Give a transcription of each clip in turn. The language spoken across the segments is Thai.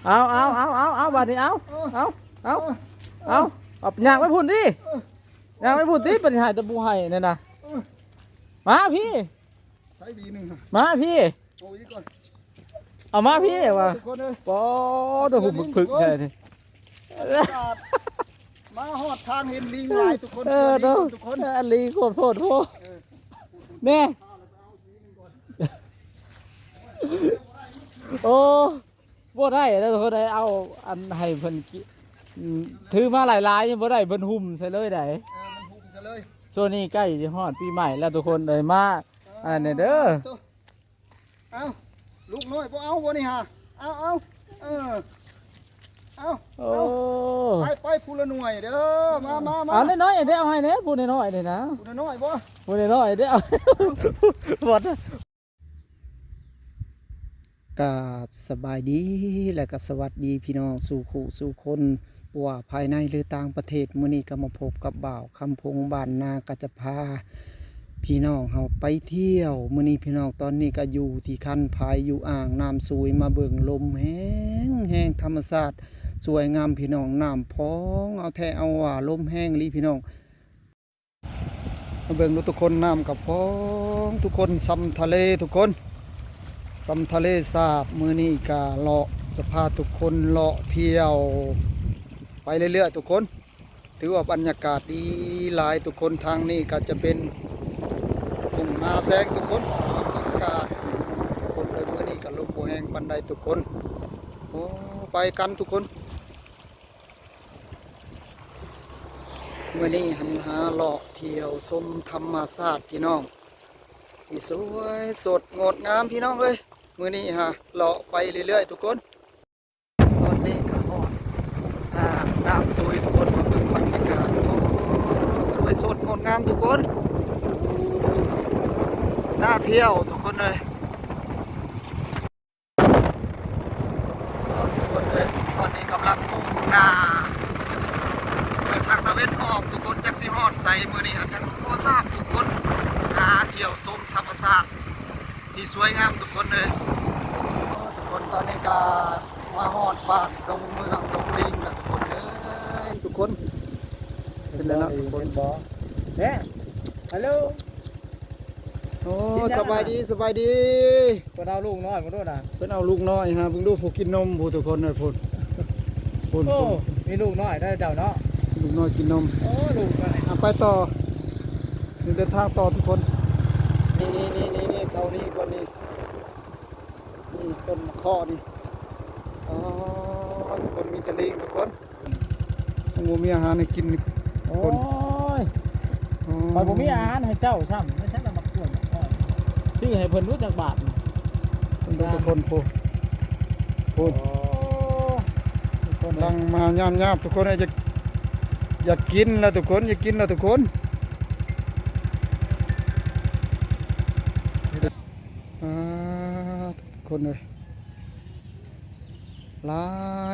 เอาบัดนี้เอาอยากไปพุ่นดิอยากไปพุ่นดิเป็นหายตะบูไห้เนี่ยนะมาพี่ใช้บีหนึ่งมาพี่โอ้ยก่อนเอามาพี่ว่ะปอตัวหุ่มพึกใช่ไหมมาหอดทางเห็นลิงลายทุกคนทุกคนลิงโคตรโทษพ่อแม่โอ้บ่ได้แล้วเขาได้เอาอันให้เพิ่นถือมาหลายๆยังบ่ได้เพิ่นหุ่มใส่เลยได้มันหุ่มใส่เลยโซนนี้ใกล้จะฮอดปีใหม่แล้วทุกคนเลยมาอันนี้เด้อเอาลูกน้อยบ่เอาบ่นี่ฮะเอาไปพูละหน่วยเด้อมาอันน้อยๆเด้อเอาให้เด้อพูน้อยๆเด้อนะพูน้อยบ่พูน้อยๆเด้อหมดกราบสบายดีและก็สวัสดีพี่น้องสู่คู่สู่คนว่าภายในหรือต่างประเทศมื้อนี้ก็มาพบกับบ่าวคำพงบ้านนากะจะพาพี่น้องเฮาไปเที่ยวมื้อนี้พี่น้องตอนนี้ก็อยู่ที่คันพายอยู่อ่างน้ำสวยมาเบิ่งลมแห้งธรรมชาติสวยงามพี่น้องน้ำพองเอาแท้เอาว่าลมแห้งลีพี่น้องมาเบิ่งทุกคนน้ำกับพองทุกคนซ้ำทะเลทุกคนซ้ำทะเลสาบมื้อนี้ก็เลาะจะพาทุกคนเลาะเที่ยวไปเรื่อยๆทุกคนถือว่าบรรยากาศดีหลายทุกคนทางนี้ก็จะเป็นทุ่งนาแสงทุกคนอากาศทุกคนเลยมื้อนี้ก็ลมโบแห้งปันใดทุกคนโอ้ไปกันทุกคนมื้อนี้หันหาเลาะเที่ยวชมธรรมชาติพี่น้องที่สวยสดงดงามพี่น้องเอ้ยมื้อนี้ฮะเลาะไปเรื่อยๆทุกคนตอนนี้ก็ฮอดน้ำสวยทุกคนมาเบิ่งบรรยากาศสวยสดงดงามทุกคนน่าเที่ยวทุกคนเลยทุกคนเลยตอนนี้กำลังมุ่งหน้าไปทางตะเวนออกทุกคนจักสิฮอดใส่มือนี้ฮะยังโคทราบทุกคนเที่ยวชมธรรมชาติที่สวยงามทุกคนเลยทุกคนตอนนี้ก็มาฮอดบ้านดงเมืองดงลิงนะทุกคนเลยทุกคนเป็นแล้วนะทุกคนเนี่ยฮัลโหลโอ้สบายดีเพิ่นเอาลูกน้อยมาด้วยนะเพิ่นเอาลูกน้อยฮะเพิ่งดูผู้กินนมผู้ทุกคนเลยพูดโอ้มีลูกน้อยได้เจ้าเนาะลูกน้อยกินนมโอ้ลูกน้อยไปต่อเดินทางต่อทุกคนนี่เท่านี้คนนี้ต้นมะข้อนี่อ๋อทุกคนมีแต่ลิงทุกคนงูมีอาหารให้กินโอ้ยไปผมมีอาหารให้เจ้าซ้ำไม่ใช่แต่มาควรชื่อให้เพิ่นรู้จักบาททุกคนพูดลังมาย่ำทุกคนอยากกินแล้วทุกคนอยากกินแล้วทุกคนทุกคนเลยหลา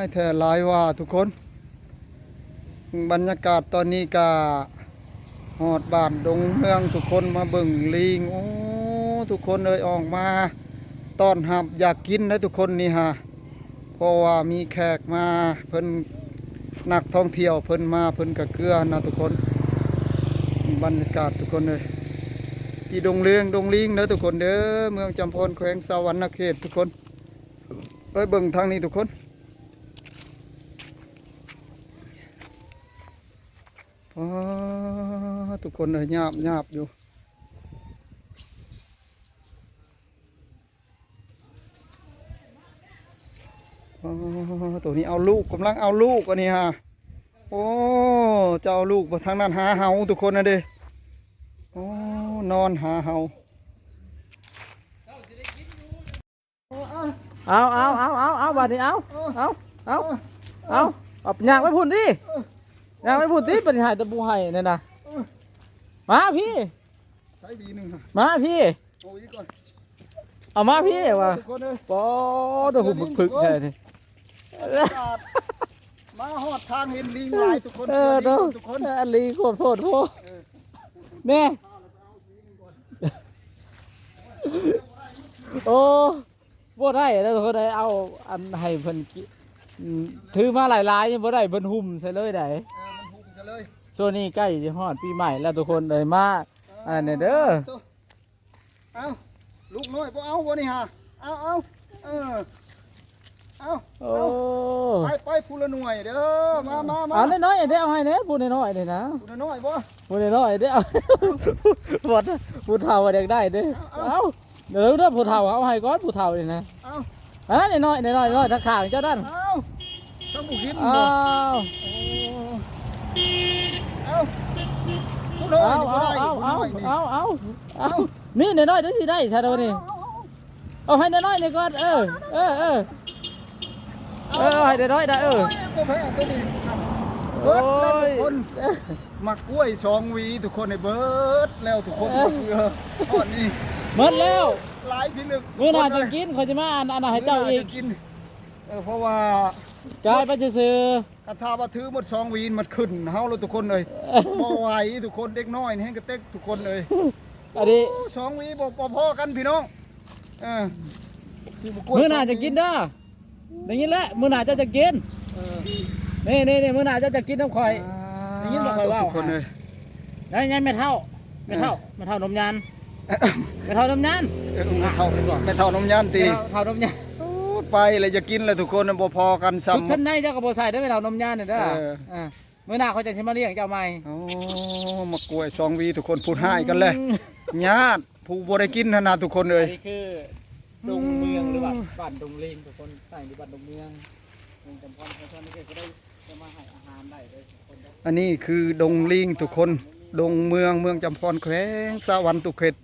ยแท้หลายว่าทุกคนบรรยากาศตอนนี้ก็หอดบ้านดงเมืองทุกคนมาเบิ่งลิงโอ้ทุกคนเลยออกมาต้อนรับอยากกินนะทุกคนนี่ฮะเพราะว่ามีแขกมาเพิ่นนักท่องเที่ยวเพิ่นมาเพิ่นกะเกลือนะทุกคนบรรยากาศทุกคนเลยที่ดงเลืองดงลิงเด้อทุกคนเด้อเมืองจำพรแขวงสวรรณเขตทุกคนเบิ่งทางนี้ทุกคนทุกคนเลยหยาบอยู่ตัวนี้เอาลูกกำลังเอาลูกอันนี้ฮะโอ้จะเอาลูกไปทางนั้นหาเห่าทุกคนนะเด้โอ้นอนหาเห่าเอาบัดนี้เอาอยากไปพุ่นดิอยากไปพุ่นดิเป็นหายตะบูไห้เนี่ยนะมาพี่ใช้บีหนึ่งมาพี่โอ้ยก่อนเอามาพี่ว่ะปอตัวหุ่มพึกใช่ไหมมาหอดทางเห็นลิงลายทุกคนทุกคนลิงโคตรพ่อแม่โอ้ บ่ได้แล้วเขาได้เอาอันให้เพิ่นกิถือมาหลายๆยังบ่ได้เพิ่นหุ่มใส่เลยได้ มันหุบกันเลย ช่วงนี้ใกล้จะฮอดปีใหม่แล้วทุกคนเลยมาอันนี้เด้อ เอาลูกน้อยบ่เอาบ่นี่ฮะเอาเออเอา โอ้ ไปผู้ละหน่วยเด้อมา อันน้อยๆเด้อเอาให้แน่พูดน้อยๆนี่นะ ผู้ละหน่อยบ่ พูดน้อยๆเด้อเอาบ่ผู้เฒ่าว่าอยากได้เด้อเอาเดี๋ยวเด้อผู้เฒ่าเอาให้ก่อนผู้เฒ่านี่นะ เอา อันนั้นน้อยๆน้อยๆทักข้างเจ้าด้าน เอาต้องบุกิน เอา บ่เอาผู้น้อย เอา นี่บ่ได้ผู้น้อยนี่ เอานี่น้อยๆเด้อสิได้ชาโดนี่เอาให้น้อยๆนี่ก่อนเออให้น้อยๆได้บ่แพ้ตัวนี้เบิดแล้วทุกคนมากล้วย2หวีทุกคนให้เบิดแล้วทุกคนตอนนี้ หมดแล้ว หลายพี่ลึก มื้อหน้าจะกินเขาจะมาอันให้เจ้าอีก กินเพราะว่าก ลายไปซื้อก ระทาบะถือหมด2หวีมันขึ้นเฮาแล้วทุกคนเลยบ่ไหวทุกคนเด็กน้อยนี่ให้กระเต็กทุกคนเลย อันนี้ 2หวีบ่พอกันพี่น้องสิบ่กล้วย มื้อหน้าจะกินเด้อได้ยินแล้วมื้อหน้าเจ้าจะกินนี่มื้อหน้าเจ้าจะกินน้ำข่อย ได้ยินบ่ค่อยว่า ทุกคนเลย ได้ยังไม่เท่านมยานไม่เท่านมยาน ไม่เท่านมย่านตี เท่านมยาน ไปเลยจะกินเลยทุกคนบ่พอกันซ้ำ ชุดชั้นในเจ้าก็บ่ใส่ได้ไม่เท่านมยานนี่เด้อ เออ มื้อหน้าเขาจะสิมาเลี้ยงเจ้าใหม่ โอ้มากล้วย2หวีทุกคนพูดให้กันเลยญาติผู้บ่ได้กินนะทุกคนเลย อันนี้คือดงเมืองหรือว่าบ้านดงเลงทุกคนตั้งอยู่บ้านดงเมืองเมืองจำพรเขานี่ก็ได้จะมาให้อาหารได้เลยทุกคนเด้อ อันนี้คือดงลิงทุกคนดงเมืองจำพรแขวงสวรรค์ตุเขต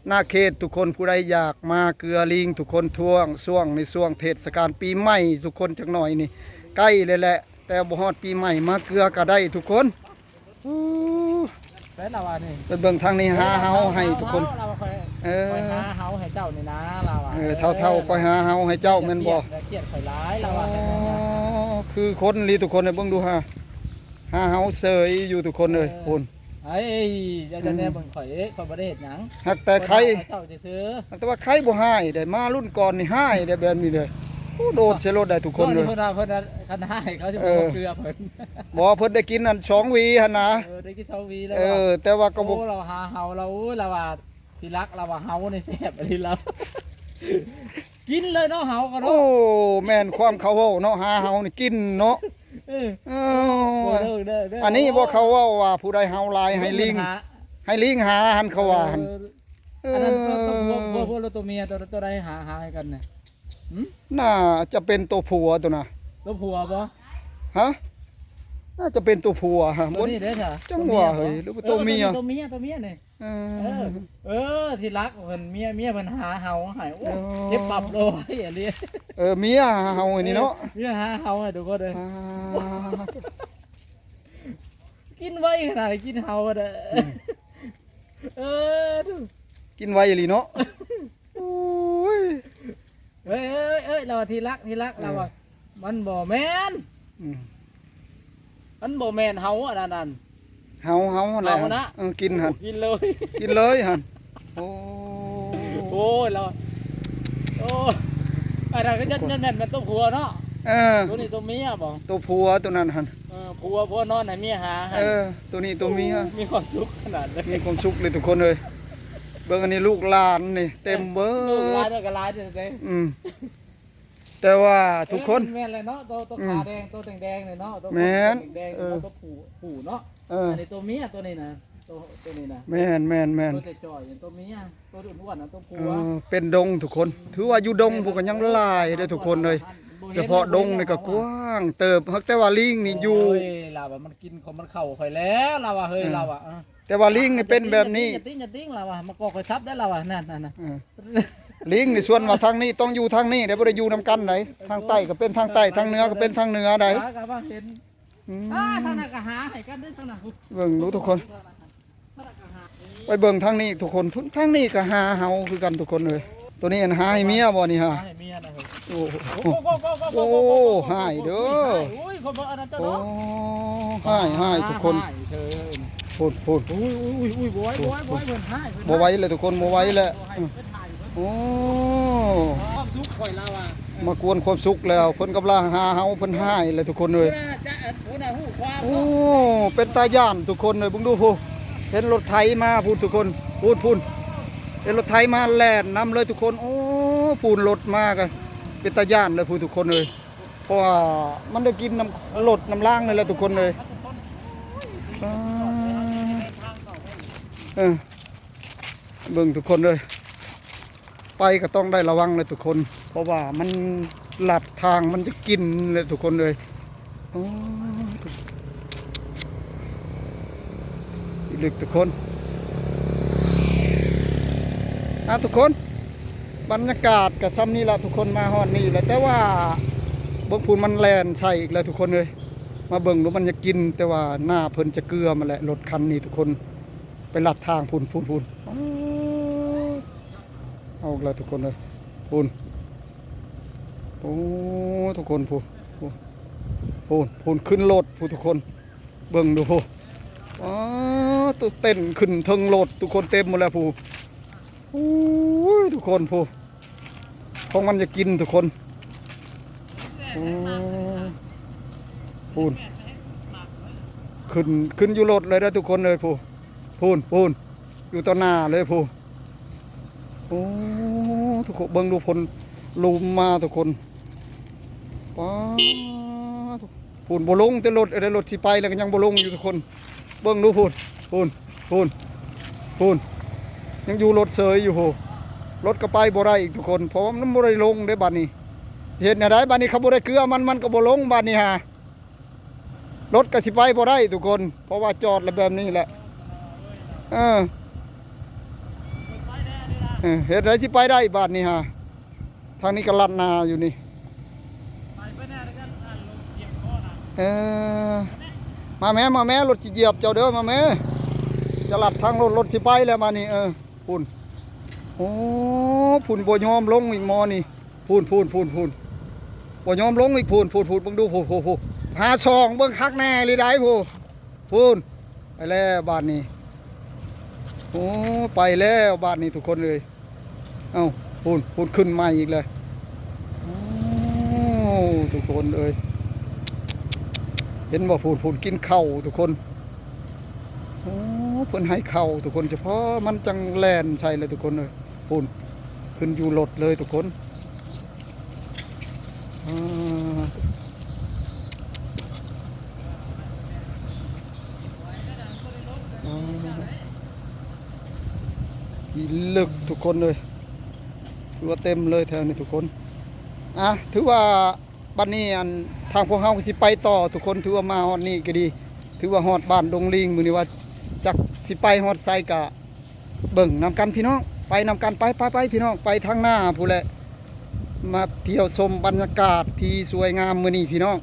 หน้าเขตทุกคนผู้ใดอยากมาเกลือลิงทุกคนช่วงในช่วงเทศกาลปีใหม่ทุกคนจักหน่อยนี่ใกล้เลยแหละ แต่บ่ฮอดปีใหม่มาเกลือก็ได้ทุกคนอู้ แต่เราว่านี่ ไปเบิ่งทางนี้หาเฮาให้ทุกคน เราคอย เออ คอยหาเฮาให้เจ้านี่นะเราอ่ะ เท่าคอยหาเฮาให้เจ้าแม่นบ่ เกลียดข่อยร้ายเรา อ๋อ อ่ะ คือคนลีทุกคนเลยเบิ่งดูหาเฮาเสยอยู่ทุกคนเลยพุ่น ไอ้จะเนี่ยเบิ่งข่อยบ่ได้เฮ็ดหยัง หักแต่ใคร เจ้าจะซื้อ แต่ว่าใครบ่หายได้มารุ่นก่อนนี่หายได้แบบนี้เลยโอ้โดดใช้รถได้ทุกคนเลย เพิ่นคันให้เขาจะบ่เกลือเพิ่น บ่เพิ่นได้กินอัน2หวีหั่นนะ ได้กิน2วีแล้ว แต่ว่าก็บ่ เราหาเฮาเราเราว่าที่รักเราว่าเฮาในแซ่บอันนี้เรากินเลยเนาะเฮาก็ โอ้ เนาะ แม่นความเขาเว้าเนาะหาเฮานี่กินเนาะ เออ เอออันนี้บ่เขาเว้าว่าผู้ใดเฮาหลายให้ลิงหาหันเขาว่าหั่น อันนั้นตัวพวกตัวเมียตัวใดหาให้กันเนี่ย น่าจะเป็นตัวผัวตัวน่ะ ตัวผัวบ่ ฮะน่าจะเป็นตัวผัวฮะ ตัวนี้เด้อจ้ะ จังหวะเฮ้ยหรือว่าตัวเมีย ตัวเมียนี่ เอ ที่รักเพิ่นเมียเพิ่นหาเฮาให้โอ้เจ็บปรับเลยอันนี้ เมียเฮาอันนี้เนาะ เมียหาเฮาให้ทุกคนเลย อ่า กินไว้ขนาดกินเฮาเด้อดู กินไว้อีหลีเนาะโอ้ย เอ้ยเราที่รักเราว่ามันบ่แม่น อืม มันบ่แม่นเฮาอันนั้น เฮาอะไร เฮานะ กินหัน กินเลย กินเลยหันโอ้ โอ้ยเราโอ้อันนั้นก็จะแม่นมันตัวผัวเนาะ ตัวนี้ตัวเมียบ่ ตัวผัวตัวนั้นหัน ผัวนอนให้เมียหาให้ ตัวนี้ตัวเมีย มีความสุขขนาดเลย มีความสุขเลยทุกคนเลยเบิ่งอันนี้ลูกหลานนี่เต็มเบิ ลูกหลาย ด ด้วยก็หลายด้วยเด้ แต่ว่าทุกคน แม่นเลยเนาะตัวขาแดงตัวแดงๆเลยเนาะตัว แม่น แดงๆตัวผู้เนาะอันนี้ตัวเมียตัวนี้นะตัวนี้นะ แม่น ตัวจ่อยๆตัวเมียตัวอ้วนๆนะตัวผัว เป็นดงทุกคน ถือว่าอยู่ดงพวกกันยังหลายเด้อทุกคนเลย เฉพาะดงนี่ก็กว้างเติบแต่ว่าลิงนี่อยู่ โอ้ยเราว่ามันกินของมันเข่าข่อยแล้วเราว่าเฮ้ยเราว่า แต่ว่าลิงนี่เป็นแบบนี้ อย่าติ้งเราว่ามันก็ข่อยซับได้เราว่านั่น ลิงนี่ส่วนว่าทางนี้ต้องอยู่ทางนี้เดี๋ยวบ่ได้อยู่นำกันไหนทางใต้ก็เป็นทางใต้ทางเหนือก็เป็นทางเหนือใด หาก็ว่าเห็นทางนั้นก็หาให้กันด้วยทางนั้น เบิ่งรู้ทุกคน ไปเบิ่งทางนี้ทุกคนทางนี้ก็หาเฮาคือกันทุกคนเลยตัวนี้อันหาให้เมียบ่นี่ฮะ ให้เมียนะเฮ้ย โอ้โหโอ้หายเด้อ โอ้ยคนบ่อันนั้นเจ้า โอ้ เนาะ หายทุกคนพูด อุ้ยบ่ไหวเพิ่นหาย บ่ไหวเลยทุกคนบ่ไหวแล้ว ถ่ายอยู่ โอ้ ความสุขข่อยเราอ่ะ มากวนความสุขแล้วเพิ่นกำลังหาเฮาเพิ่นหายเลยทุกคนเลย จะหัวหน้าหูความ โอ้เป็นตาย่านทุกคนเลยเบิ่งดูพูเห็นรถไถมาพูดทุกคนพูดเห็นรถไถมาแล่นนำเลยทุกคนโอ้ปูนรถมากันเป็นตาย่านเลยพูดทุกคนเลยเพราะว่ามันได้กินน้ำรถน้ำล่างเลยแหละทุกคนเลยเบิ่งทุกคนเลยไปก็ต้องได้ระวังเลยทุกคน เพราะว่ามันหลัดทางมันจะกินเลยทุกคนเลยโอ้ลึกทุกคนทุกคนบรรยากาศกับซ้ำนี่ละทุกคนมาฮอดนี่แหละแต่ว่าเบิ่งพูนมันแลนใส่อีกแล้วทุกคนเลยมาเบิ่งดูมันจะกินแต่ว่าหน้าเพิ่นจะเกลือมาแหละรถคันนี้ทุกคนไปลัดทางพูนเอาอีกแล้วทุกคนเลยพูนโอ้ทุกคนพูนขึ้นรถพูทุกคนเบิ่งดูพูอ๋อตัวเต้นขึ้นเทิงรถทุกคนเต็มหมดแล้วพูโอ้ยทุกคนพูของมันจะกินทุกคนพูนขึ้นอยู่รถเลยนะทุกคนเลยพูนอยู่ต่อหน้าเลยพูโอ้ทุกคนเบิ่งดูพลลุมมาทุกคนป้าพูนบ่ลงแต่รถรถสิไปแล้วก็ยังบ่ลงอยู่ทุกคนเบิ่งดูพูนยังอยู่รถเสยอยู่โหรถก็ไปบ่ได้อีกทุกคนเพราะมันบ่ได้ลงได้บัดนี้เห็นได้บัดนี้เขาบ่ได้เกลือมันก็บ่ลงบัดนี้ฮะรถก็สิไปบ่ได้ทุกคนเพราะว่าจอดแล้วแบบนี้แหละเห็นได้สิไปได้บัดนี้ฮะทางนี้ก็ลัดนาอยู่นี่มาแม่รถสิเหยียบเจ้าเด้อมาแม่จะลัดทางรถสิไปแล้วมานี่พุ่นโอ้พุ่นบ่ยอมลงอีกมอนี่พุ่นบ่ยอมลงอีกพุ่นเบิ่งดูพูหาช่องเบิ่งคักแน่เลยได้พุ่นไปแล้วบ้านนี้โอ้ไปแล้วบ้านนี้ทุกคนเลยเอ้าพุ่นขึ้นมาอีกเลยโอ้ทุกคนเลยเห็นว่าพุ่นกินข้าวทุกคนโอ้เพิ่นให้เข่าทุกคนเฉพาะมันจังแลนใส่เลยทุกคนเลยพูนขึ้นอยู่รถเลยทุกคนลึกทุกคนเลยถือว่าเต็มเลยแถวนี้ทุกคนถือว่าบ้านนี้ทางพวกเฮาสิไปต่อทุกคนถือว่ามาฮอดนี่ก็ดีถือว่าฮอดบ้านดงลิงมื้อนี้ว่าจากสิไปฮอดไซกะเบิ่งนำกันพี่น้องไปนำกันไปพี่น้องไปทางหน้าผู้แหละมาเที่ยวชมบรรยากาศที่สวยงามมื้อนี้พี่น้อง